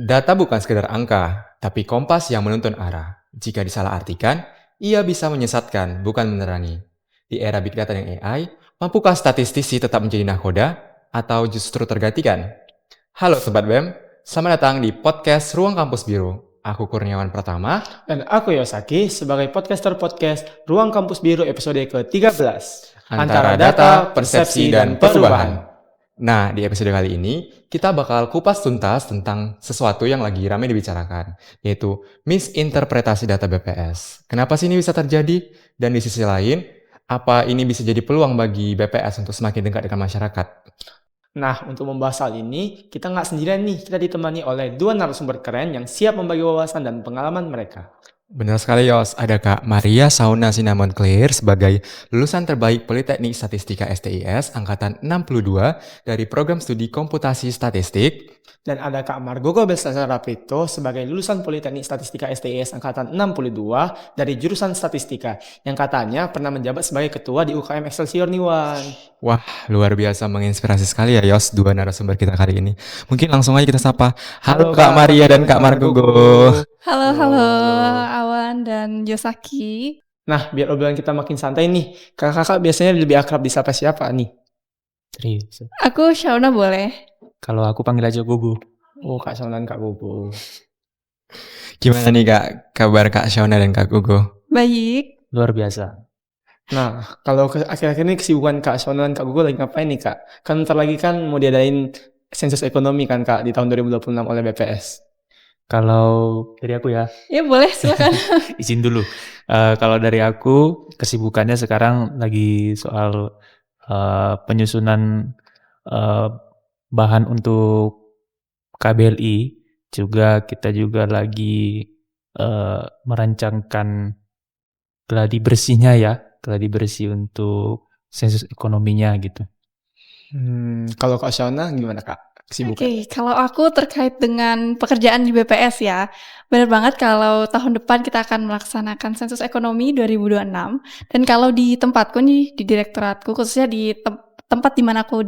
Data bukan sekedar angka, tapi kompas yang menuntun arah. Jika disalahartikan, ia bisa menyesatkan, bukan menerangi. Di era big data dan AI, mampukah statistisi tetap menjadi nahkoda atau justru tergantikan? Halo Sobat BEM, selamat datang di podcast Ruang Kampus Biru. Aku Kurniawan Pratama. Dan aku Yosaki sebagai podcaster podcast Ruang Kampus Biru episode ke-13. Antara data, persepsi, dan perubahan. Nah, di episode kali ini, kita bakal kupas tuntas tentang sesuatu yang lagi ramai dibicarakan, yaitu misinterpretasi data BPS. Kenapa sih ini bisa terjadi? Dan di sisi lain, apa ini bisa jadi peluang bagi BPS untuk semakin dekat dengan masyarakat? Nah, untuk membahas hal ini, kita nggak sendirian nih. Kita ditemani oleh dua narasumber keren yang siap membagi wawasan dan pengalaman mereka. Benar sekali Yos, ada Kak Maria Sauna Sinamon Clear sebagai lulusan terbaik Politeknik Statistika STIS Angkatan 62 dari Program Studi Komputasi Statistik. Dan ada Kak Margogo Bestasara Prito sebagai lulusan Politeknik Statistika STIS Angkatan 62 dari jurusan Statistika, yang katanya pernah menjabat sebagai ketua di UKM Excelsior Niwan. Wah, luar biasa menginspirasi sekali ya Yos, dua narasumber kita kali ini. Mungkin langsung aja kita sapa. Halo Kak Maria dan Kak Margogo. Halo Awan dan Yosaki. Nah, biar obrolan kita makin santai nih, kakak-kakak biasanya lebih akrab disapa siapa nih? Serius. Aku Shauna boleh. Kalau aku panggil aja Gogo. Oh, Kak Shauna dan Kak Gogo. Gimana nih Kak, kabar Kak Shauna dan Kak Gogo? Baik. Luar biasa. Nah, kalau akhir-akhir ini kesibukan Kak Shauna dan Kak Gogo lagi ngapain nih Kak? Kan ntar lagi kan mau diadain sensus ekonomi kan Kak di tahun 2026 oleh BPS. Kalau dari aku ya, Ya boleh silakan. izin dulu. Kalau dari aku, kesibukannya sekarang lagi soal penyusunan bahan untuk KBLI. Kita juga lagi merancangkan gladi bersihnya ya. Gladi bersih untuk sensus ekonominya gitu. Kalau Kak Shauna gimana Kak? Kesibukan? Oke, kalau aku terkait dengan pekerjaan di BPS ya, benar banget kalau tahun depan kita akan melaksanakan sensus ekonomi 2026. Dan kalau di tempatku nih, di direktoratku, khususnya di tempat di mana aku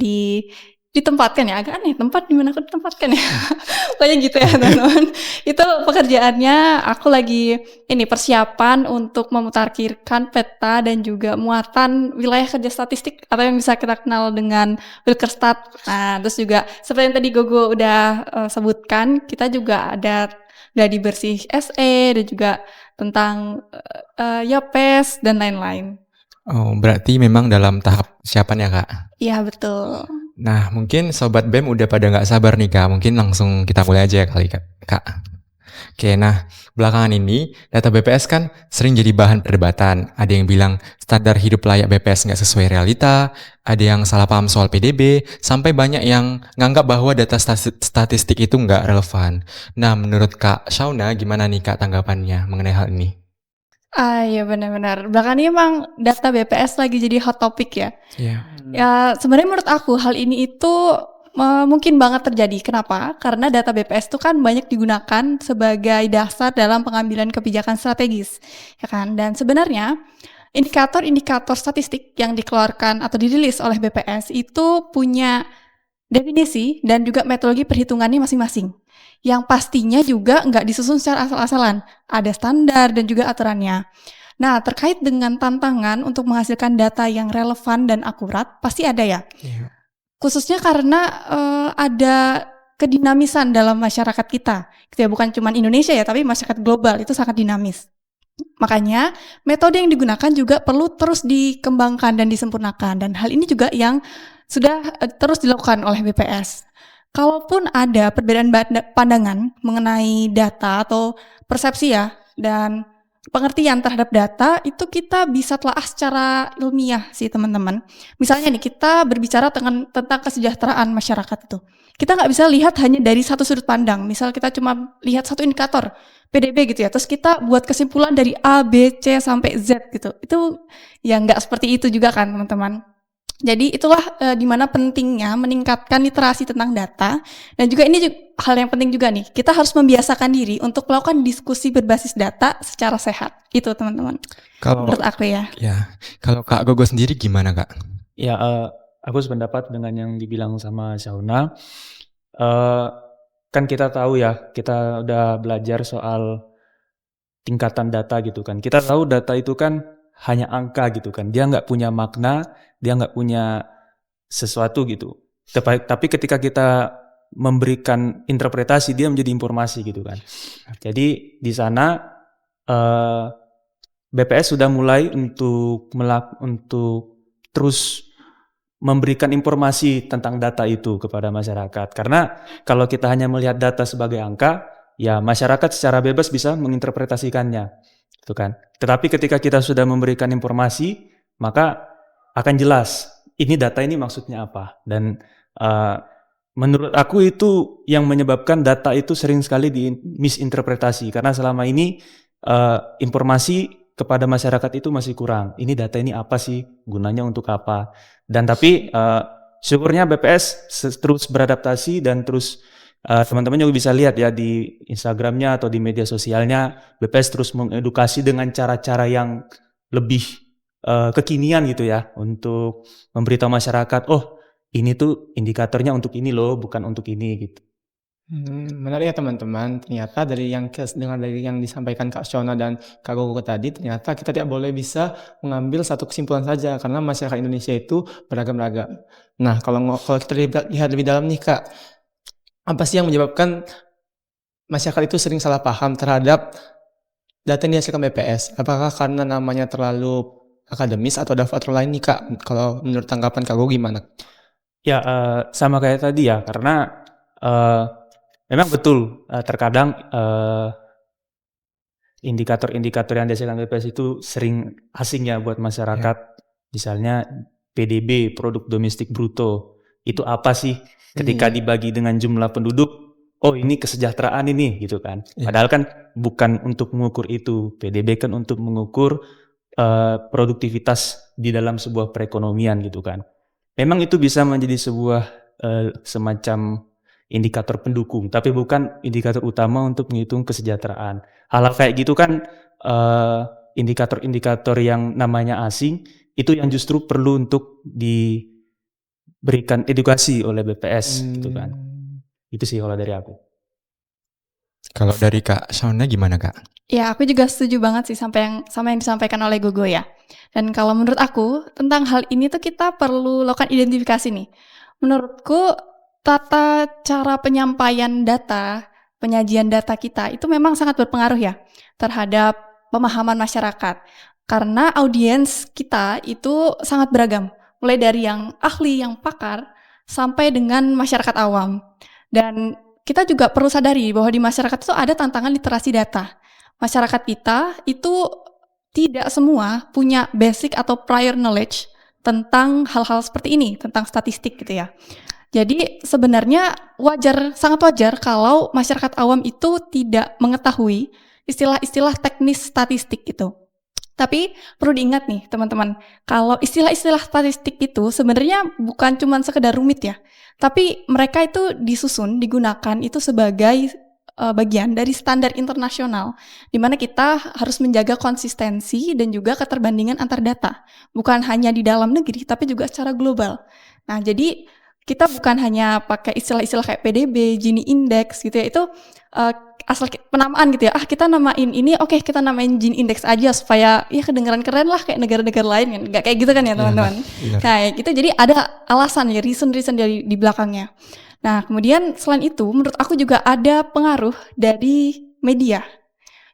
ditempatkan ya, agak aneh, tempat di mana aku ditempatkan ya. Pokoknya gitu ya teman-teman. Itu pekerjaannya aku lagi persiapan untuk memutarkirkan peta dan juga muatan wilayah kerja statistik atau yang bisa kita kenal dengan Wilkerstat. Nah, terus juga seperti yang tadi Gogo udah sebutkan, kita juga ada gladi bersih SE dan juga tentang YAPES dan lain-lain. Oh, berarti memang dalam tahap siapan ya Kak? Iya, betul. Nah, mungkin Sobat BEM udah pada nggak sabar nih Kak, mungkin langsung kita mulai aja ya kali Kak. Oke, nah belakangan ini data BPS kan sering jadi bahan perdebatan. Ada yang bilang standar hidup layak BPS nggak sesuai realita, ada yang salah paham soal PDB, sampai banyak yang nganggap bahwa data statistik itu nggak relevan. Nah, menurut Kak Shauna, gimana nih Kak tanggapannya mengenai hal ini? Iya benar-benar. Belakangan ini emang data BPS lagi jadi hot topic ya. Iya. Ya sebenarnya menurut aku hal ini itu mungkin banget terjadi. Kenapa? Karena data BPS itu kan banyak digunakan sebagai dasar dalam pengambilan kebijakan strategis, ya kan? Dan sebenarnya indikator-indikator statistik yang dikeluarkan atau dirilis oleh BPS itu punya definisi dan juga metodologi perhitungannya masing-masing. Yang pastinya juga nggak disusun secara asal-asalan. Ada standar dan juga aturannya. Nah, terkait dengan tantangan untuk menghasilkan data yang relevan dan akurat, pasti ada ya. Iya. Khususnya karena ada kedinamisan dalam masyarakat kita. Gitu ya, bukan cuma Indonesia ya, tapi masyarakat global itu sangat dinamis. Makanya, metode yang digunakan juga perlu terus dikembangkan dan disempurnakan. Dan hal ini juga yang sudah terus dilakukan oleh BPS. Kalaupun ada perbedaan pandangan mengenai data atau persepsi ya, dan pengertian terhadap data, itu kita bisa telaah secara ilmiah sih teman-teman. Misalnya nih, kita berbicara tentang kesejahteraan masyarakat itu. Kita nggak bisa lihat hanya dari satu sudut pandang. Misal kita cuma lihat satu indikator, PDB gitu ya, terus kita buat kesimpulan dari A, B, C, sampai Z gitu. Itu ya nggak seperti itu juga kan teman-teman. Jadi itulah dimana pentingnya meningkatkan literasi tentang data, dan juga ini hal yang penting juga nih, kita harus membiasakan diri untuk melakukan diskusi berbasis data secara sehat. Itu teman-teman. Menurut aku ya. Ya, kalau Kak Gogo sendiri gimana Kak? Ya, aku sependapat dengan yang dibilang sama Shauna. kan kita tahu ya, kita udah belajar soal tingkatan data gitu kan. Kita tahu data itu kan hanya angka gitu kan. Dia nggak punya makna, dia nggak punya sesuatu gitu. Tapi ketika kita memberikan interpretasi, dia menjadi informasi gitu kan. Jadi di sana BPS sudah mulai untuk terus memberikan informasi tentang data itu kepada masyarakat. Karena kalau kita hanya melihat data sebagai angka, ya masyarakat secara bebas bisa menginterpretasikannya, gitu kan. Tetapi ketika kita sudah memberikan informasi, maka akan jelas ini data ini maksudnya apa. Dan menurut aku itu yang menyebabkan data itu sering sekali misinterpretasi, karena selama ini informasi kepada masyarakat itu masih kurang. Ini data ini apa sih? Gunanya untuk apa? Dan tapi syukurnya BPS terus beradaptasi dan terus teman-teman juga bisa lihat ya di Instagramnya atau di media sosialnya, BPS terus mengedukasi dengan cara-cara yang lebih kekinian gitu ya, untuk memberitahu masyarakat, oh ini tuh indikatornya untuk ini loh, bukan untuk ini gitu. Menarik ya teman-teman. Ternyata dari yang disampaikan Kak Shona dan Kak Gogo tadi, ternyata kita tidak boleh bisa mengambil satu kesimpulan saja karena masyarakat Indonesia itu beragam-ragam. Nah, kalau kita lihat lebih dalam nih Kak, apa sih yang menyebabkan masyarakat itu sering salah paham terhadap data yang dihasilkan BPS? Apakah karena namanya terlalu akademis atau ada faktor lain nih Kak? Kalau menurut tanggapan Kak Gogo gimana? Ya sama kayak tadi ya, karena memang betul terkadang indikator-indikator yang dihasilkan BPS itu sering asing ya buat masyarakat. Misalnya PDB, produk domestik bruto, itu apa sih? Ketika dibagi dengan jumlah penduduk, oh ini kesejahteraan ini gitu kan. Padahal kan bukan untuk mengukur itu. PDB kan untuk mengukur produktivitas di dalam sebuah perekonomian gitu kan. Memang itu bisa menjadi sebuah semacam indikator pendukung, tapi bukan indikator utama untuk menghitung kesejahteraan. Hal-hal kayak gitu kan indikator-indikator yang namanya asing, itu yang justru perlu untuk diberikan edukasi oleh BPS gitu kan. Itu sih kalau dari aku. Kalau dari Kak Shauna gimana Kak? Ya, aku juga setuju banget sih sama yang disampaikan oleh Gogo ya. Dan kalau menurut aku, tentang hal ini tuh kita perlu lakukan identifikasi nih. Menurutku, tata cara penyampaian data, penyajian data kita itu memang sangat berpengaruh ya terhadap pemahaman masyarakat. Karena audiens kita itu sangat beragam. Mulai dari yang ahli, yang pakar, sampai dengan masyarakat awam. Dan kita juga perlu sadari bahwa di masyarakat itu ada tantangan literasi data. Masyarakat kita itu tidak semua punya basic atau prior knowledge tentang hal-hal seperti ini, tentang statistik gitu ya. Jadi sebenarnya sangat wajar kalau masyarakat awam itu tidak mengetahui istilah-istilah teknis statistik gitu. Tapi perlu diingat nih teman-teman, kalau istilah-istilah statistik itu sebenarnya bukan cuma sekedar rumit ya, tapi mereka itu digunakan itu sebagai bagian dari standar internasional, di mana kita harus menjaga konsistensi dan juga keterbandingan antar data, bukan hanya di dalam negeri, tapi juga secara global. Nah, jadi kita bukan hanya pakai istilah-istilah kayak PDB, Gini Index gitu ya, itu asal penamaan gitu ya, kita namain ini, oke kita namain Gini Index aja supaya ya kedengaran keren lah kayak negara-negara lain kan, nggak kayak gitu kan ya teman-teman. Nah gitu, jadi ada alasan ya, reason di belakangnya. Nah kemudian selain itu menurut aku juga ada pengaruh dari media.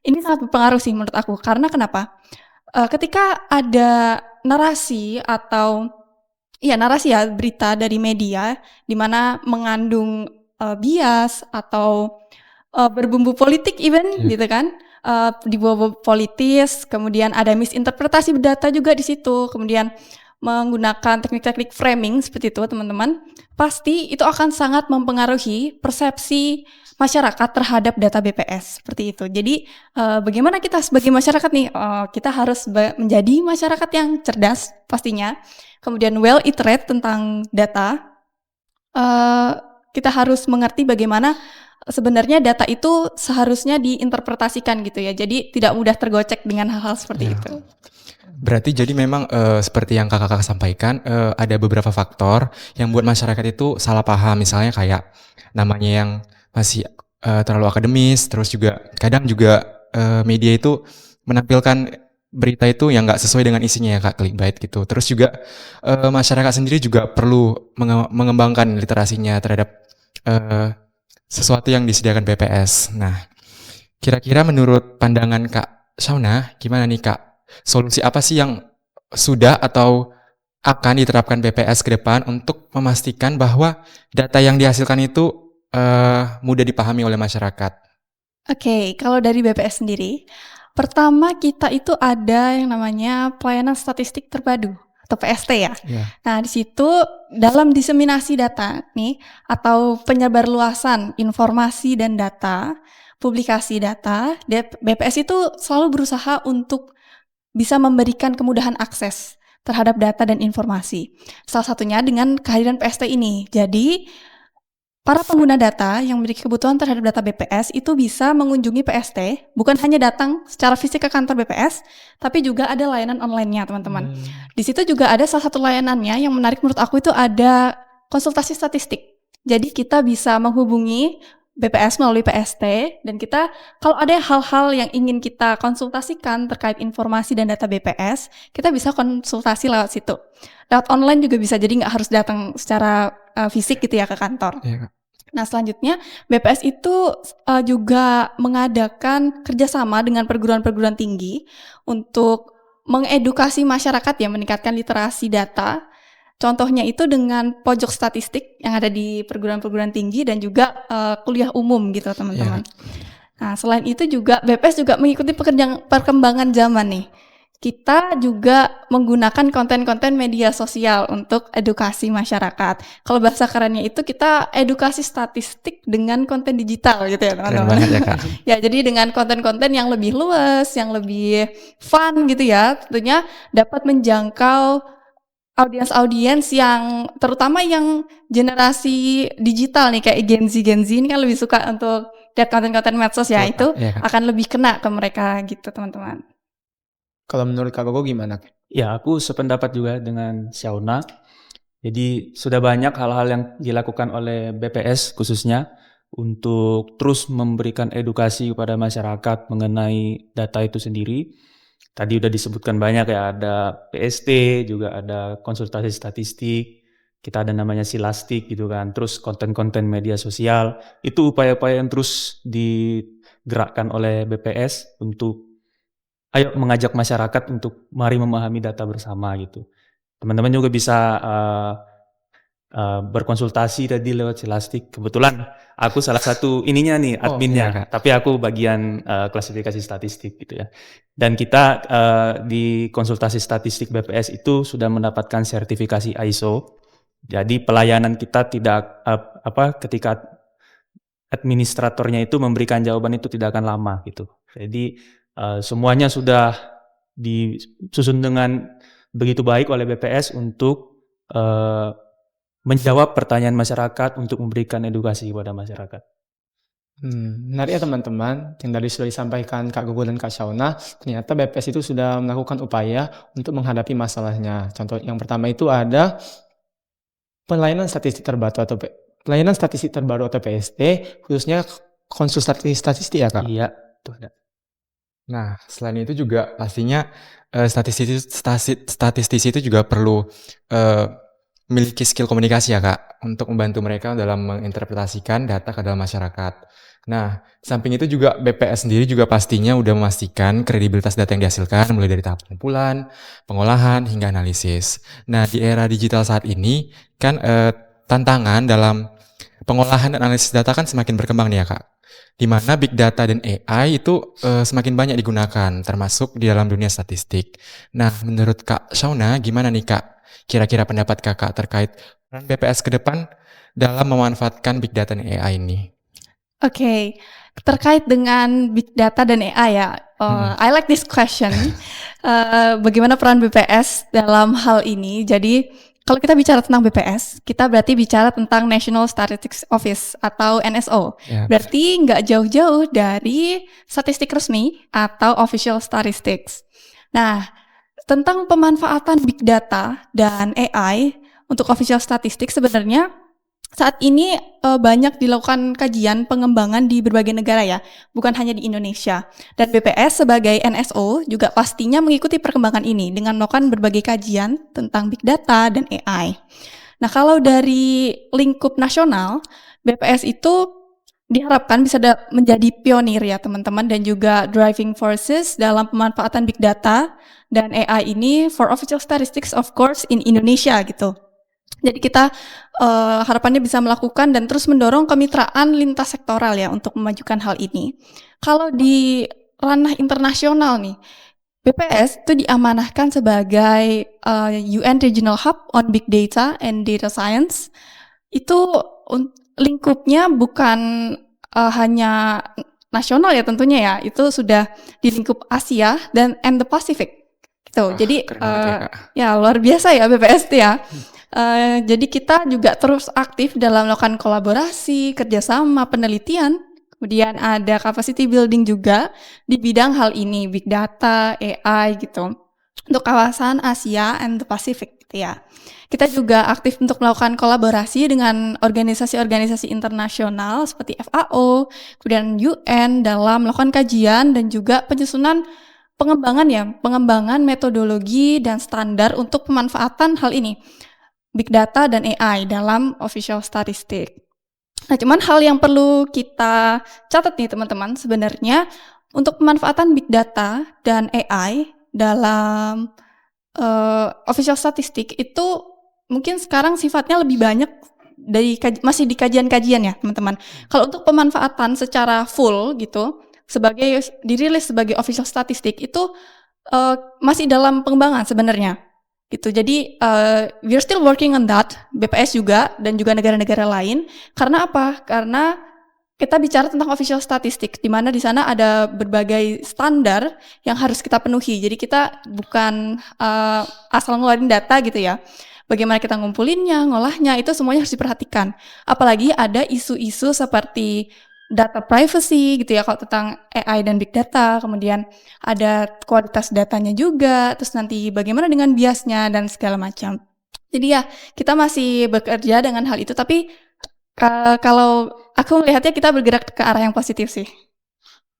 Ini sangat berpengaruh sih menurut aku, karena kenapa? Ketika ada narasi berita dari media di mana mengandung bias atau berbumbu politik gitu kan, dibawa politis, kemudian ada misinterpretasi data juga di situ, kemudian menggunakan teknik-teknik framing seperti itu teman-teman, pasti itu akan sangat mempengaruhi persepsi masyarakat terhadap data BPS seperti itu. Jadi bagaimana kita sebagai masyarakat nih, kita harus menjadi masyarakat yang cerdas pastinya, kemudian well iterate tentang data. Kita harus mengerti bagaimana sebenarnya data itu seharusnya diinterpretasikan gitu ya. Jadi tidak mudah tergocek dengan hal-hal seperti itu. Berarti jadi memang seperti yang kakak-kakak sampaikan, ada beberapa faktor yang buat masyarakat itu salah paham. Misalnya kayak namanya yang masih terlalu akademis, terus juga kadang juga media itu menampilkan berita itu yang nggak sesuai dengan isinya ya Kak, clickbait gitu. Terus juga masyarakat sendiri juga perlu mengembangkan literasinya terhadap sesuatu yang disediakan BPS. Nah, kira-kira menurut pandangan Kak Shauna, gimana nih Kak? Solusi apa sih yang sudah atau akan diterapkan BPS ke depan untuk memastikan bahwa data yang dihasilkan itu mudah dipahami oleh masyarakat? Oke, kalau dari BPS sendiri, pertama kita itu ada yang namanya pelayanan statistik terpadu atau PST ya. Ya. Nah, di situ dalam diseminasi data nih atau penyebarluasan informasi dan data, publikasi data, BPS itu selalu berusaha untuk bisa memberikan kemudahan akses terhadap data dan informasi. Salah satunya dengan kehadiran PST ini. Jadi, para pengguna data yang memiliki kebutuhan terhadap data BPS itu bisa mengunjungi PST, bukan hanya datang secara fisik ke kantor BPS, tapi juga ada layanan online-nya, teman-teman. Di situ juga ada salah satu layanannya yang menarik menurut aku itu ada konsultasi statistik. Jadi kita bisa menghubungi BPS melalui PST dan kita kalau ada hal-hal yang ingin kita konsultasikan terkait informasi dan data BPS, kita bisa konsultasi lewat situ. Lewat online juga bisa, jadi nggak harus datang secara fisik gitu ya ke kantor. Iya, Kak. Nah, selanjutnya BPS itu juga mengadakan kerjasama dengan perguruan-perguruan tinggi untuk mengedukasi masyarakat ya, meningkatkan literasi data. Contohnya itu dengan pojok statistik yang ada di perguruan-perguruan tinggi dan juga kuliah umum gitu teman-teman. Nah, selain itu juga BPS juga mengikuti perkembangan zaman nih. Kita juga menggunakan konten-konten media sosial untuk edukasi masyarakat. Kalau bahasa kerennya itu kita edukasi statistik dengan konten digital gitu ya teman-teman. Keren banget ya Kak. Ya, jadi dengan konten-konten yang lebih luas, yang lebih fun gitu ya, tentunya dapat menjangkau audiens-audiens yang terutama yang generasi digital nih kayak Gen Z ini kan lebih suka untuk lihat konten-konten medsos ya, itu Iya, Kak. akan lebih kena ke mereka gitu teman-teman. Kalau menurut Kak Gogo gimana? Ya, aku sependapat juga dengan Shauna. Jadi sudah banyak hal-hal yang dilakukan oleh BPS khususnya untuk terus memberikan edukasi kepada masyarakat mengenai data itu sendiri. Tadi udah disebutkan banyak ya, ada PST, juga ada konsultasi statistik, kita ada namanya Silastik gitu kan, terus konten-konten media sosial. Itu upaya-upaya yang terus digerakkan oleh BPS untuk ayo mengajak masyarakat untuk mari memahami data bersama gitu. Teman-teman juga bisa berkonsultasi tadi lewat Silastik. Kebetulan aku salah satu ininya nih, adminnya, iya, Kak. tapi aku bagian klasifikasi statistik gitu ya. Dan kita di konsultasi statistik BPS itu sudah mendapatkan sertifikasi ISO. Jadi pelayanan kita tidak ketika administratornya itu memberikan jawaban itu tidak akan lama gitu. Jadi semuanya sudah disusun dengan begitu baik oleh BPS untuk menjawab pertanyaan masyarakat, untuk memberikan edukasi kepada masyarakat. Menarik ya teman-teman, yang tadi sudah disampaikan Kak Gogo dan Kak Shauna, ternyata BPS itu sudah melakukan upaya untuk menghadapi masalahnya. Contoh yang pertama itu ada pelayanan statistik terbaru atau PST, khususnya konsultasi statistik ya Kak? Iya, itu ada. Nah, selain itu juga pastinya statistisi itu juga perlu memiliki skill komunikasi ya Kak, untuk membantu mereka dalam menginterpretasikan data ke dalam masyarakat. Nah, samping itu juga BPS sendiri juga pastinya udah memastikan kredibilitas data yang dihasilkan mulai dari tahap pengumpulan, pengolahan, hingga analisis. Nah, di era digital saat ini kan tantangan dalam pengolahan dan analisis data kan semakin berkembang nih ya Kak. Di mana big data dan AI itu semakin banyak digunakan, termasuk di dalam dunia statistik. Nah, menurut Kak Shauna, gimana nih Kak? Kira-kira pendapat Kakak terkait BPS ke depan dalam memanfaatkan big data dan AI ini? Oke, terkait dengan big data dan AI ya, I like this question. Bagaimana peran BPS dalam hal ini? Jadi kalau kita bicara tentang BPS, kita berarti bicara tentang National Statistics Office atau NSO. Ya. Berarti nggak jauh-jauh dari statistik resmi atau official statistics. Nah, tentang pemanfaatan big data dan AI untuk official statistics sebenarnya Saat ini banyak dilakukan kajian pengembangan di berbagai negara ya, bukan hanya di Indonesia. Dan BPS sebagai NSO juga pastinya mengikuti perkembangan ini dengan melakukan berbagai kajian tentang big data dan AI. Nah, kalau dari lingkup nasional, BPS itu diharapkan bisa menjadi pionir ya teman-teman, dan juga driving forces dalam pemanfaatan big data dan AI ini for official statistics of course in Indonesia gitu. Jadi kita harapannya bisa melakukan dan terus mendorong kemitraan lintas sektoral ya untuk memajukan hal ini. Kalau di ranah internasional nih, BPS itu diamanahkan sebagai UN Regional Hub on Big Data and Data Science. Itu lingkupnya bukan hanya nasional ya tentunya ya, itu sudah di lingkup Asia dan the Pacific gitu. Jadi keren banget ya, Kak. ya luar biasa ya BPS itu ya. Jadi kita juga terus aktif dalam melakukan kolaborasi, kerjasama, penelitian, kemudian ada capacity building juga di bidang hal ini, big data, AI gitu, untuk kawasan Asia and the Pacific gitu ya. Kita juga aktif untuk melakukan kolaborasi dengan organisasi-organisasi internasional seperti FAO, kemudian UN dalam melakukan kajian dan juga penyusunan pengembangan metodologi dan standar untuk pemanfaatan hal ini, big data dan AI dalam official statistic. Nah, cuman hal yang perlu kita catat nih teman-teman, sebenarnya untuk pemanfaatan big data dan AI dalam official statistic itu mungkin sekarang sifatnya lebih banyak masih di kajian-kajian ya teman-teman. Kalau untuk pemanfaatan secara full gitu, dirilis sebagai official statistic itu masih dalam pengembangan sebenarnya. Gitu. Jadi we're still working on that, BPS juga dan juga negara-negara lain. Karena apa? Karena kita bicara tentang official statistic, di mana di sana ada berbagai standar yang harus kita penuhi. Jadi kita bukan asal ngeluarin data gitu ya. Bagaimana kita ngumpulinnya, ngolahnya, itu semuanya harus diperhatikan. Apalagi ada isu-isu seperti data privacy gitu ya, kalau tentang AI dan big data, kemudian ada kualitas datanya juga, terus nanti bagaimana dengan biasnya dan segala macam. Jadi ya kita masih bekerja dengan hal itu, tapi kalau aku melihatnya kita bergerak ke arah yang positif sih.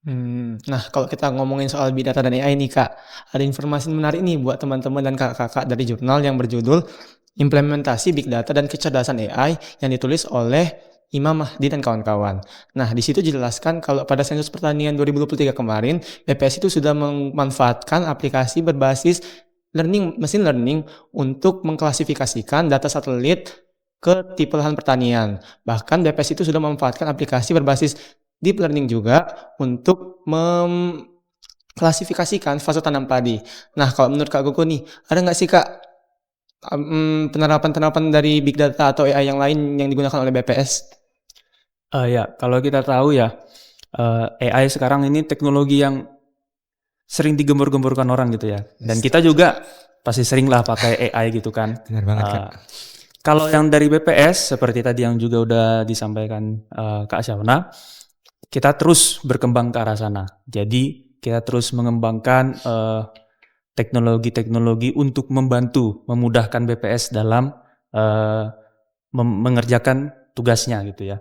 Nah, kalau kita ngomongin soal big data dan AI nih Kak, ada informasi menarik nih buat teman-teman dan kakak-kakak dari jurnal yang berjudul Implementasi Big Data dan Kecerdasan AI yang ditulis oleh Imam Mahdi dan kawan-kawan. Nah, di situ dijelaskan kalau pada sensus pertanian 2023 kemarin, BPS itu sudah memanfaatkan aplikasi berbasis machine learning untuk mengklasifikasikan data satelit ke tipe lahan pertanian. Bahkan BPS itu sudah memanfaatkan aplikasi berbasis deep learning juga untuk mengklasifikasikan fase tanam padi. Nah, kalau menurut Kak Gogo nih, ada nggak sih Kak penerapan dari big data atau AI yang lain yang digunakan oleh BPS? Ya, kalau kita tahu ya, AI sekarang ini teknologi yang sering digembur-gemburkan orang gitu ya. Dan kita juga pasti sering lah pakai AI gitu kan. Benar banget, Kak. Kalau yang dari BPS, seperti tadi yang juga udah disampaikan Kak Syauna, kita terus berkembang ke arah sana. Jadi kita terus mengembangkan teknologi-teknologi untuk memudahkan BPS dalam mengerjakan tugasnya gitu ya.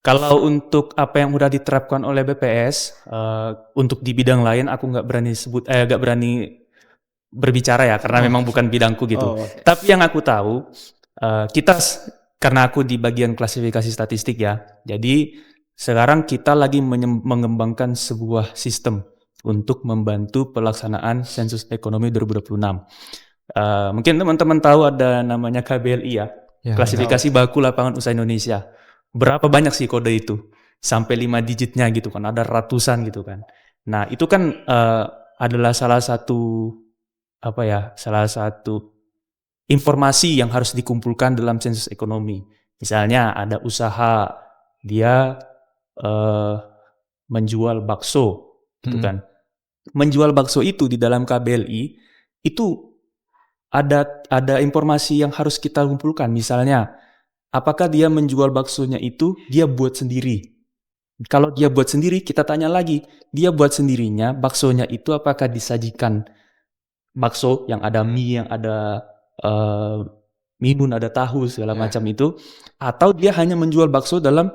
Kalau untuk apa yang udah diterapkan oleh BPS, untuk di bidang lain aku nggak berani berbicara ya, karena memang bukan bidangku gitu. Tapi yang aku tahu, karena aku di bagian klasifikasi statistik ya, jadi sekarang kita lagi mengembangkan sebuah sistem untuk membantu pelaksanaan sensus ekonomi 2026. Mungkin teman-teman tahu ada namanya KBLI ya, klasifikasi baku lapangan usaha Indonesia. Berapa banyak sih kode itu? Sampai 5 digitnya gitu kan, ada ratusan gitu kan. Nah, itu kan adalah salah satu informasi yang harus dikumpulkan dalam sensus ekonomi. Misalnya ada usaha, dia menjual bakso gitu kan. Menjual bakso itu di dalam KBLI itu ada informasi yang harus kita kumpulkan. Misalnya, apakah dia menjual baksonya itu dia buat sendiri? Kalau dia buat sendiri, kita tanya lagi, dia buat sendirinya baksonya itu apakah disajikan bakso yang ada mie, yang ada mihun, ada tahu segala macam itu, atau dia hanya menjual bakso dalam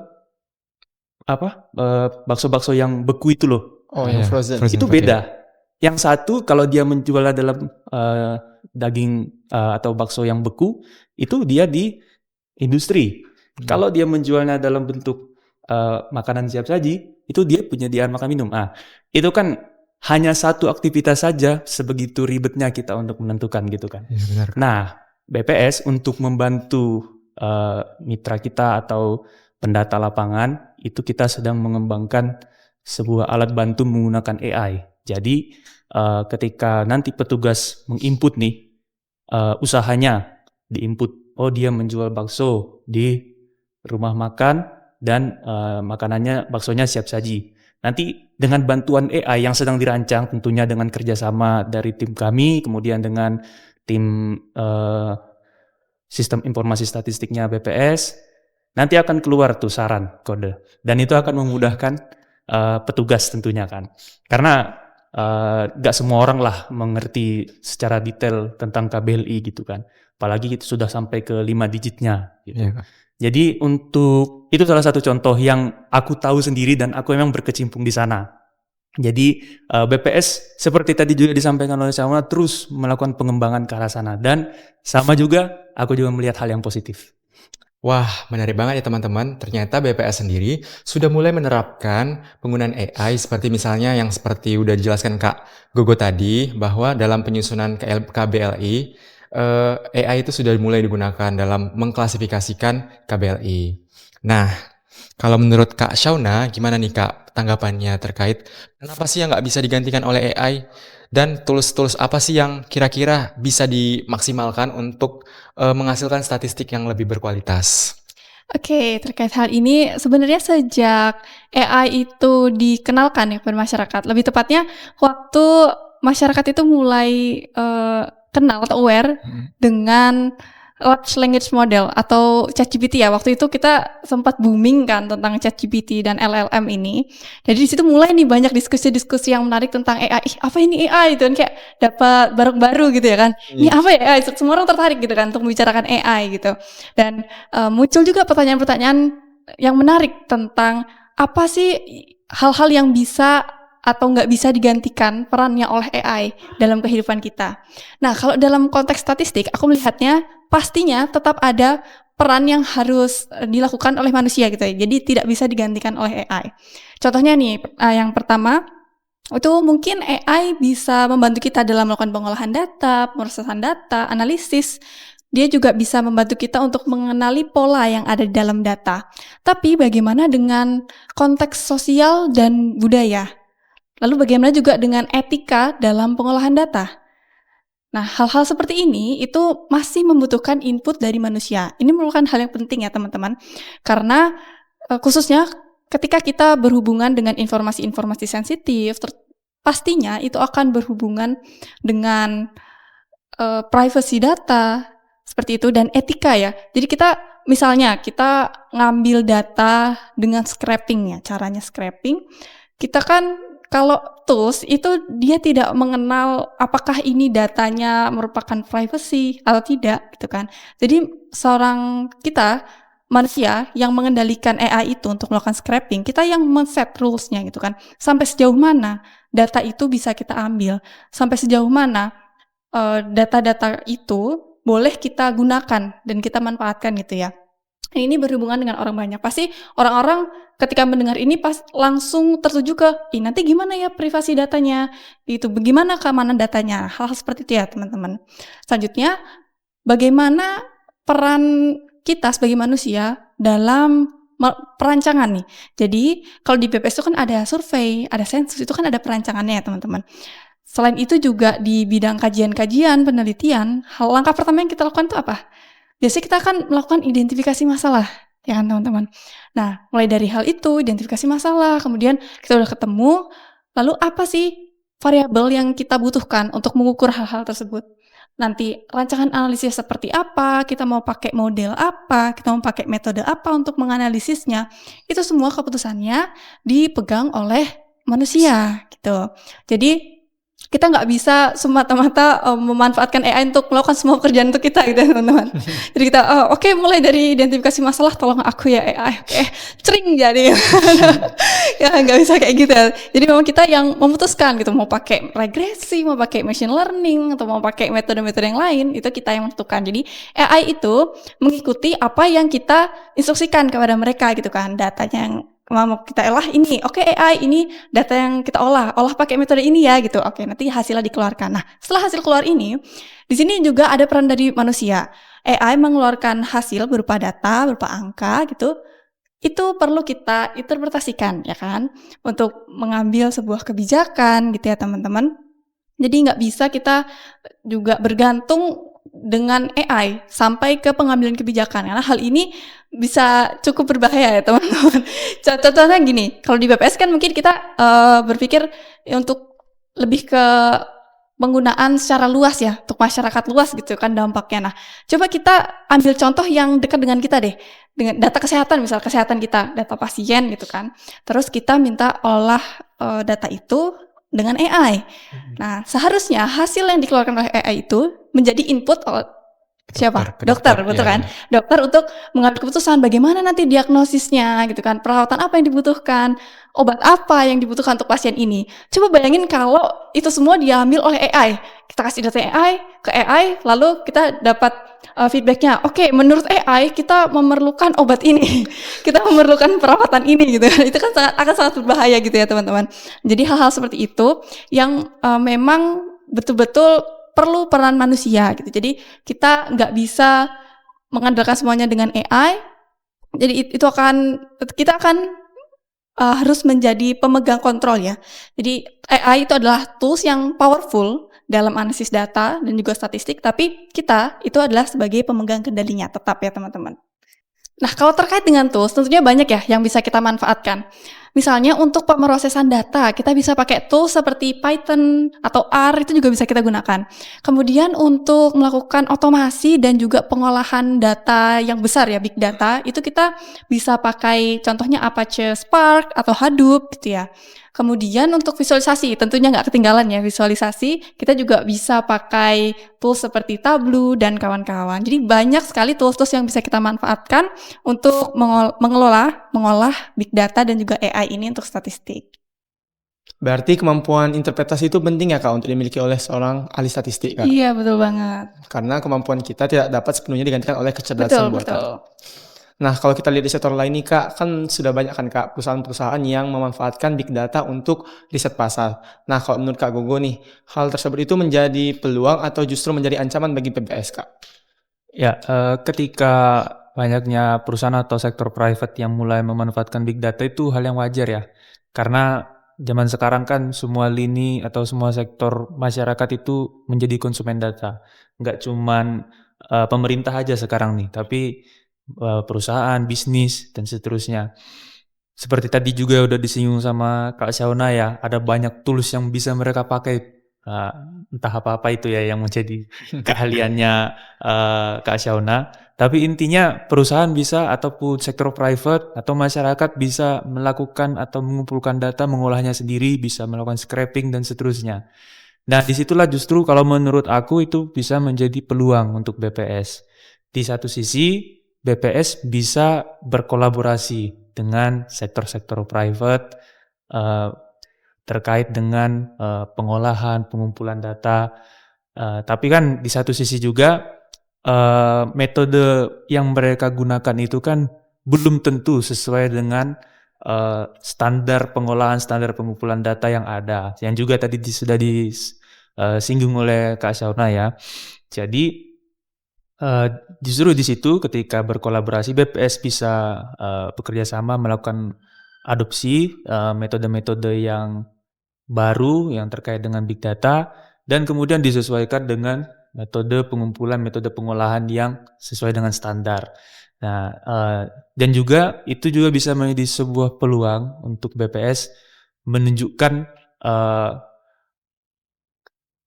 bakso-bakso yang beku itu loh. Oh, yang Iya, frozen. Itu food, ya. beda. Yang satu kalau dia menjualnya dalam daging atau bakso yang beku, itu dia di industri. Kalau dia menjualnya dalam bentuk makanan siap saji, itu dia penyediaan makan minum. Itu kan hanya satu aktivitas saja, sebegitu ribetnya kita untuk menentukan gitu kan. Iya, benar. Nah, BPS untuk membantu mitra kita atau pendata lapangan, itu kita sedang mengembangkan sebuah alat bantu menggunakan AI. Jadi ketika nanti petugas menginput nih usahanya, diinput, oh dia menjual bakso di rumah makan dan makanannya baksonya siap saji. Nanti dengan bantuan AI yang sedang dirancang, tentunya dengan kerjasama dari tim kami, kemudian dengan tim sistem informasi statistiknya BPS, nanti akan keluar tuh saran kode, dan itu akan memudahkan petugas tentunya kan, karena gak semua orang lah mengerti secara detail tentang KBLI gitu kan, apalagi itu sudah sampai ke 5 digitnya gitu. Iya, Kak. Jadi itu salah satu contoh yang aku tahu sendiri dan aku memang berkecimpung di sana. Jadi BPS seperti tadi juga disampaikan oleh Samuel, terus melakukan pengembangan ke arah sana, dan sama juga aku juga melihat hal yang positif. Wah, menarik banget ya teman-teman. Ternyata BPS sendiri sudah mulai menerapkan penggunaan AI seperti misalnya yang seperti udah dijelaskan Kak Gogo tadi, bahwa dalam penyusunan KBLI, AI itu sudah mulai digunakan dalam mengklasifikasikan KBLI. Nah, kalau menurut Kak Shauna, gimana nih Kak tanggapannya terkait kenapa sih yang nggak bisa digantikan oleh AI? Dan tools-tools apa sih yang kira-kira bisa dimaksimalkan untuk menghasilkan statistik yang lebih berkualitas? Oke, terkait hal ini sebenarnya sejak AI itu dikenalkan ya pada masyarakat, lebih tepatnya waktu masyarakat itu mulai kenal atau aware dengan large language model atau ChatGPT ya. Waktu itu kita sempat booming kan tentang ChatGPT dan LLM ini. Jadi di situ mulai nih banyak diskusi-diskusi yang menarik tentang AI. Apa ini AI itu kan, kayak dapat barang baru gitu ya kan. Ini apa ya AI? Semua orang tertarik gitu kan untuk membicarakan AI gitu. Dan muncul juga pertanyaan-pertanyaan yang menarik tentang apa sih hal-hal yang bisa atau nggak bisa digantikan perannya oleh AI dalam kehidupan kita. Nah, kalau dalam konteks statistik, aku melihatnya pastinya tetap ada peran yang harus dilakukan oleh manusia gitu ya. Jadi tidak bisa digantikan oleh AI. Contohnya nih, yang pertama, itu mungkin AI bisa membantu kita dalam melakukan pengolahan data, pemrosesan data, analisis. Dia juga bisa membantu kita untuk mengenali pola yang ada di dalam data. Tapi bagaimana dengan konteks sosial dan budaya? Lalu bagaimana juga dengan etika dalam pengolahan data? Nah, hal-hal seperti ini itu masih membutuhkan input dari manusia. Ini merupakan hal yang penting ya teman-teman. Karena khususnya ketika kita berhubungan dengan informasi-informasi sensitif, pastinya itu akan berhubungan dengan privacy data, seperti itu, dan etika ya. Jadi misalnya kita ngambil data dengan scraping ya, caranya scraping. Kita kan kalau tools itu dia tidak mengenal apakah ini datanya merupakan privacy atau tidak gitu kan. Jadi kita manusia yang mengendalikan AI itu untuk melakukan scraping, kita yang men-set rules-nya gitu kan. Sampai sejauh mana data itu bisa kita ambil, sampai sejauh mana data-data itu boleh kita gunakan dan kita manfaatkan gitu ya. Ini berhubungan dengan orang banyak. Pasti orang-orang ketika mendengar ini langsung tertuju ke, nanti gimana ya privasi datanya? Itu bagaimana keamanan datanya? Hal-hal seperti itu ya teman-teman. Selanjutnya, bagaimana peran kita sebagai manusia dalam perancangan nih. Jadi kalau di BPS itu kan ada survei, ada sensus, itu kan ada perancangannya ya teman-teman. Selain itu juga di bidang kajian-kajian, penelitian, langkah pertama yang kita lakukan itu apa? Biasanya kita akan melakukan identifikasi masalah, ya kan teman-teman. Nah, mulai dari hal itu, identifikasi masalah, kemudian kita udah ketemu, lalu apa sih variabel yang kita butuhkan untuk mengukur hal-hal tersebut? Nanti rancangan analisis seperti apa, kita mau pakai model apa, kita mau pakai metode apa untuk menganalisisnya, itu semua keputusannya dipegang oleh manusia, gitu. Jadi, kita nggak bisa semata-mata memanfaatkan AI untuk melakukan semua pekerjaan untuk kita gitu ya teman-teman. Jadi kita oke, mulai dari identifikasi masalah, tolong aku ya AI, oke, cering jadi ya nggak bisa kayak gitu ya. Jadi memang kita yang memutuskan gitu, mau pakai regresi, mau pakai machine learning, atau mau pakai metode-metode yang lain, itu kita yang menentukan. Jadi AI itu mengikuti apa yang kita instruksikan kepada mereka gitu kan, datanya yang mau kita olah ini, oke AI ini data yang kita olah pakai metode ini ya gitu, oke nanti hasilnya dikeluarkan. Nah setelah hasil keluar ini, di sini juga ada peran dari manusia. AI mengeluarkan hasil berupa data, berupa angka gitu, itu perlu kita interpretasikan ya kan, untuk mengambil sebuah kebijakan gitu ya teman-teman. Jadi nggak bisa kita juga bergantung dengan AI sampai ke pengambilan kebijakan, karena hal ini bisa cukup berbahaya ya teman-teman. Contohnya gini, kalau di BPS kan mungkin kita berpikir untuk lebih ke penggunaan secara luas ya, untuk masyarakat luas gitu kan dampaknya. Nah, coba kita ambil contoh yang dekat dengan kita deh, dengan data kesehatan, misal kesehatan kita, data pasien gitu kan. Terus kita minta olah data itu dengan AI. Nah, seharusnya hasil yang dikeluarkan oleh AI itu menjadi input oleh siapa? Dokter, betul kan? Dokter untuk mengambil keputusan bagaimana nanti diagnosisnya gitu kan, perawatan apa yang dibutuhkan, obat apa yang dibutuhkan untuk pasien ini. Coba bayangin kalau itu semua diambil oleh AI. Kita kasih data AI ke AI, lalu kita dapat feedbacknya, oke, menurut AI kita memerlukan obat ini, kita memerlukan perawatan ini gitu. Itu kan akan sangat berbahaya gitu ya teman-teman. Jadi hal-hal seperti itu yang memang betul-betul perlu peran manusia gitu. Jadi kita nggak bisa mengandalkan semuanya dengan AI. Jadi kita akan harus menjadi pemegang kontrol ya. Jadi AI itu adalah tools yang powerful dalam analisis data dan juga statistik, tapi kita itu adalah sebagai pemegang kendalinya tetap ya teman-teman. Nah kalau terkait dengan tools tentunya banyak ya yang bisa kita manfaatkan. Misalnya untuk pemrosesan data, kita bisa pakai tools seperti Python atau R, itu juga bisa kita gunakan. Kemudian untuk melakukan otomasi dan juga pengolahan data yang besar ya, big data, itu kita bisa pakai contohnya Apache Spark atau Hadoop gitu ya. Kemudian untuk visualisasi, tentunya nggak ketinggalan ya visualisasi, kita juga bisa pakai tools seperti Tableau dan kawan-kawan. Jadi banyak sekali tools-tools yang bisa kita manfaatkan untuk mengolah big data dan juga AI ini untuk statistik. Berarti kemampuan interpretasi itu penting ya Kak untuk dimiliki oleh seorang ahli statistik Kak? Iya betul banget. Karena kemampuan kita tidak dapat sepenuhnya digantikan oleh kecerdasan buatan. Betul. Nah, kalau kita lihat di sektor lain nih Kak, kan sudah banyak kan Kak perusahaan-perusahaan yang memanfaatkan big data untuk riset pasar. Nah, kalau menurut Kak Gogo nih, hal tersebut itu menjadi peluang atau justru menjadi ancaman bagi BPS Kak? Ya, ketika banyaknya perusahaan atau sektor private yang mulai memanfaatkan big data itu hal yang wajar ya. Karena zaman sekarang kan semua lini atau semua sektor masyarakat itu menjadi konsumen data. Nggak cuman pemerintah aja sekarang nih, tapi perusahaan, bisnis, dan seterusnya. Seperti tadi juga udah disinggung sama Kak Shauna ya, ada banyak tools yang bisa mereka pakai. Entah apa-apa itu ya yang menjadi keahliannya Kak Shauna. Tapi intinya perusahaan bisa ataupun sektor private atau masyarakat bisa melakukan atau mengumpulkan data, mengolahnya sendiri, bisa melakukan scraping dan seterusnya. Nah disitulah justru kalau menurut aku itu bisa menjadi peluang untuk BPS. Di satu sisi BPS bisa berkolaborasi dengan sektor-sektor private terkait dengan pengolahan, pengumpulan data. Tapi kan di satu sisi juga metode yang mereka gunakan itu kan belum tentu sesuai dengan standar pengolahan, standar pengumpulan data yang ada. Yang juga tadi sudah disinggung oleh Kak Shauna ya. Jadi justru di situ ketika berkolaborasi BPS bisa bekerja sama melakukan adopsi metode-metode yang baru yang terkait dengan big data dan kemudian disesuaikan dengan metode pengumpulan, metode pengolahan yang sesuai dengan standar. Nah, dan juga itu juga bisa menjadi sebuah peluang untuk BPS menunjukkan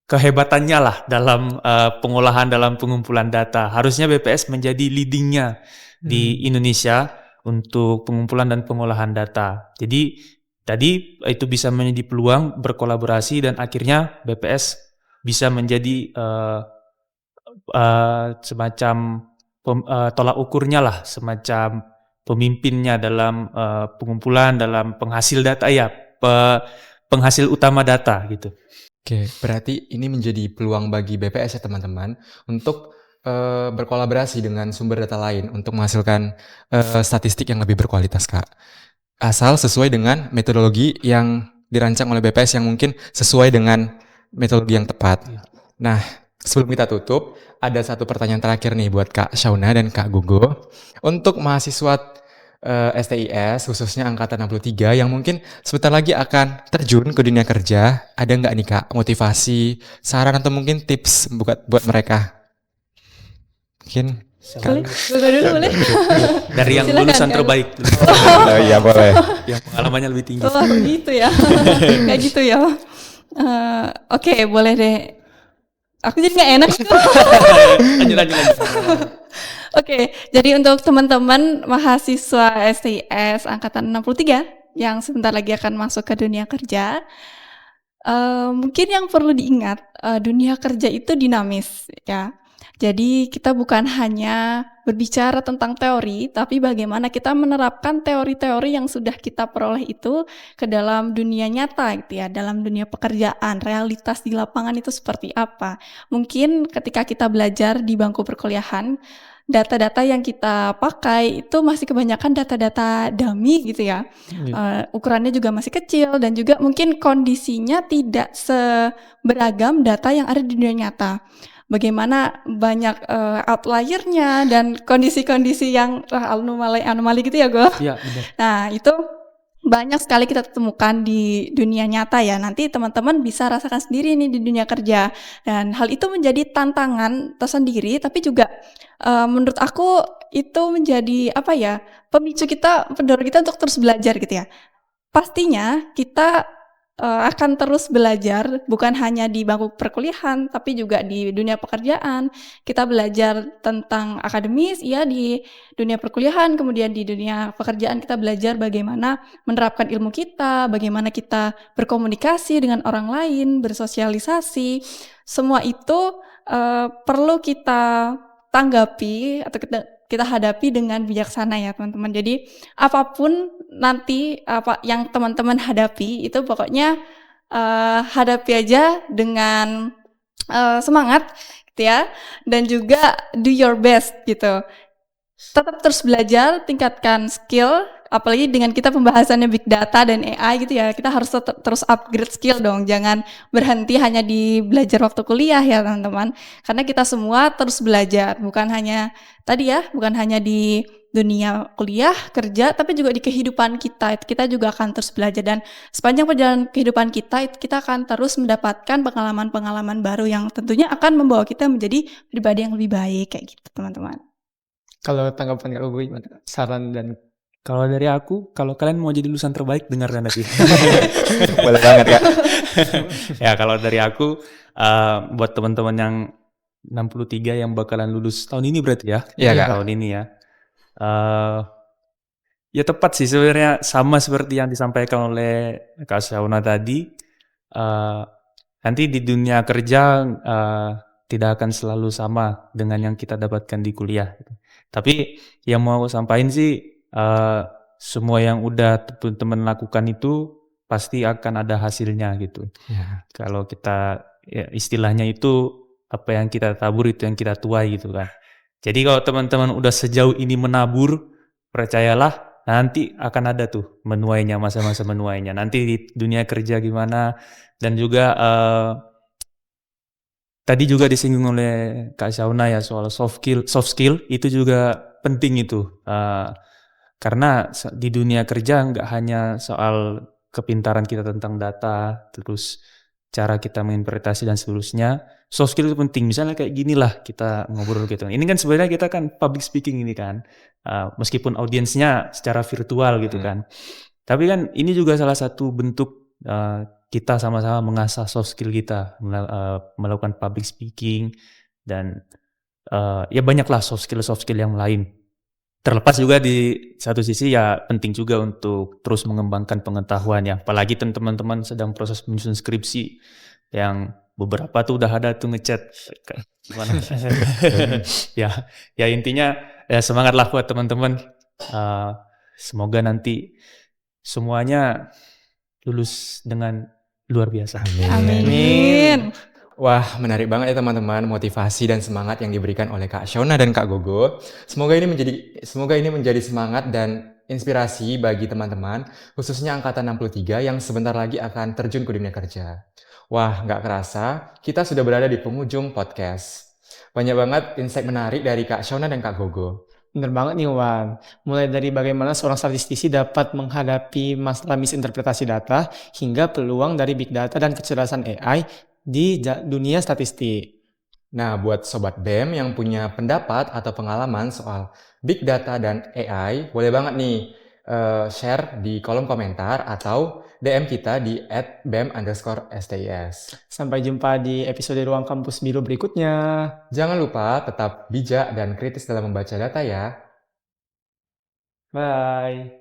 kehebatannya lah dalam pengolahan, dalam pengumpulan data. Harusnya BPS menjadi leadingnya di Indonesia untuk pengumpulan dan pengolahan data. Jadi Jadi itu bisa menjadi peluang berkolaborasi dan akhirnya BPS bisa menjadi semacam tolak ukurnya lah, semacam pemimpinnya dalam pengumpulan, dalam penghasil data ya, penghasil utama data gitu. Oke, berarti ini menjadi peluang bagi BPS ya teman-teman untuk berkolaborasi dengan sumber data lain untuk menghasilkan statistik yang lebih berkualitas, Kak. Asal sesuai dengan metodologi yang dirancang oleh BPS yang mungkin sesuai dengan metodologi yang tepat. Nah, sebelum kita tutup, ada satu pertanyaan terakhir nih buat Kak Shauna dan Kak Gugo. Untuk mahasiswa STIS, khususnya Angkatan 63 yang mungkin sebentar lagi akan terjun ke dunia kerja, ada nggak nih Kak motivasi, saran atau mungkin tips buat mereka? Mungkin Boleh? Dulu boleh? Dari yang Silakan, lulusan Kak. terbaik, oh iya boleh. yang pengalamannya lebih tinggi. Oh gitu ya. Kayak gitu ya. Oke, boleh deh. Aku jadi nggak enak. Lanjut. Oke, jadi untuk teman-teman mahasiswa STIS Angkatan 63 yang sebentar lagi akan masuk ke dunia kerja, mungkin yang perlu diingat, dunia kerja itu dinamis ya. Jadi kita bukan hanya berbicara tentang teori, tapi bagaimana kita menerapkan teori-teori yang sudah kita peroleh itu ke dalam dunia nyata gitu ya, dalam dunia pekerjaan, realitas di lapangan itu seperti apa. Mungkin ketika kita belajar di bangku perkuliahan, data-data yang kita pakai itu masih kebanyakan data-data dummy gitu ya. Ukurannya juga masih kecil dan juga mungkin kondisinya tidak seberagam data yang ada di dunia nyata. Bagaimana banyak outlier-nya dan kondisi-kondisi yang anomali gitu ya, Go. Iya, benar. Nah, itu banyak sekali kita temukan di dunia nyata ya. Nanti teman-teman bisa rasakan sendiri nih di dunia kerja. Dan hal itu menjadi tantangan tersendiri, tapi juga menurut aku itu menjadi pemicu kita, pendorong kita untuk terus belajar gitu ya. Pastinya kita akan terus belajar, bukan hanya di bangku perkuliahan, tapi juga di dunia pekerjaan. Kita belajar tentang akademis, ya di dunia perkuliahan, kemudian di dunia pekerjaan kita belajar bagaimana menerapkan ilmu kita, bagaimana kita berkomunikasi dengan orang lain, bersosialisasi. Semua itu perlu kita tanggapi atau kita hadapi dengan bijaksana ya teman-teman. Jadi apapun nanti apa yang teman-teman hadapi itu pokoknya hadapi aja dengan semangat gitu ya, dan juga do your best gitu. Tetap terus belajar, tingkatkan skill, apalagi dengan kita pembahasannya big data dan AI gitu ya, kita harus terus upgrade skill dong, jangan berhenti hanya di belajar waktu kuliah ya teman-teman, karena kita semua terus belajar, bukan hanya di dunia kuliah, kerja, tapi juga di kehidupan kita juga akan terus belajar, dan sepanjang perjalanan kehidupan kita akan terus mendapatkan pengalaman-pengalaman baru yang tentunya akan membawa kita menjadi pribadi yang lebih baik kayak gitu teman-teman. Kalau tanggapan Kak Gugu gimana? Saran dan Kalau dari aku, kalau kalian mau jadi lulusan terbaik, dengarkan nanti. Boleh banget Kak. Ya, kalau dari aku, buat teman-teman yang 63 yang bakalan lulus tahun ini berarti ya? Iya, Kak. Tahun ini ya. Ya tepat sih sebenarnya, sama seperti yang disampaikan oleh Kak Shauna tadi. Nanti di dunia kerja tidak akan selalu sama dengan yang kita dapatkan di kuliah. Tapi yang mau aku sampaikan sih, semua yang udah teman-teman lakukan itu pasti akan ada hasilnya gitu. Ya. Kalau kita ya, istilahnya itu apa yang kita tabur itu yang kita tuai gitu kan. Jadi kalau teman-teman udah sejauh ini menabur, percayalah nanti akan ada tuh menuainya, masa-masa menuainya. Nanti di dunia kerja gimana, dan juga tadi juga disinggung oleh Kak Shauna ya soal soft skill itu juga penting itu. Karena di dunia kerja nggak hanya soal kepintaran kita tentang data, terus cara kita menginterpretasi dan seterusnya. Soft skill itu penting. Misalnya kayak gini lah kita ngobrol gitu. Ini kan sebenarnya kita kan public speaking ini kan. Meskipun audiensnya secara virtual gitu kan. Tapi kan ini juga salah satu bentuk kita sama-sama mengasah soft skill kita, melakukan public speaking dan ya banyaklah soft skill yang lain. terlepas juga di satu sisi ya penting juga untuk terus mengembangkan pengetahuan ya. Apalagi teman-teman sedang proses menyusun skripsi yang beberapa tuh udah ada tuh ngechat gimana. Ya, ya intinya ya semangatlah buat teman-teman. Semoga nanti semuanya lulus dengan luar biasa. Amin. Wah, menarik banget ya teman-teman, motivasi dan semangat yang diberikan oleh Kak Shona dan Kak Gogo. Semoga ini menjadi semangat dan inspirasi bagi teman-teman, khususnya angkatan 63 yang sebentar lagi akan terjun ke dunia kerja. Wah, nggak kerasa, kita sudah berada di penghujung podcast. Banyak banget insight menarik dari Kak Shona dan Kak Gogo. Bener banget nih Wan, mulai dari bagaimana seorang statistisi dapat menghadapi masalah misinterpretasi data hingga peluang dari big data dan kecerdasan AI di dunia statistik. Nah, buat Sobat BEM yang punya pendapat atau pengalaman soal Big Data dan AI, boleh banget nih share di kolom komentar atau DM kita di @bem_stis. Sampai jumpa di episode Ruang Kampus Biru berikutnya. Jangan lupa tetap bijak dan kritis dalam membaca data ya. Bye.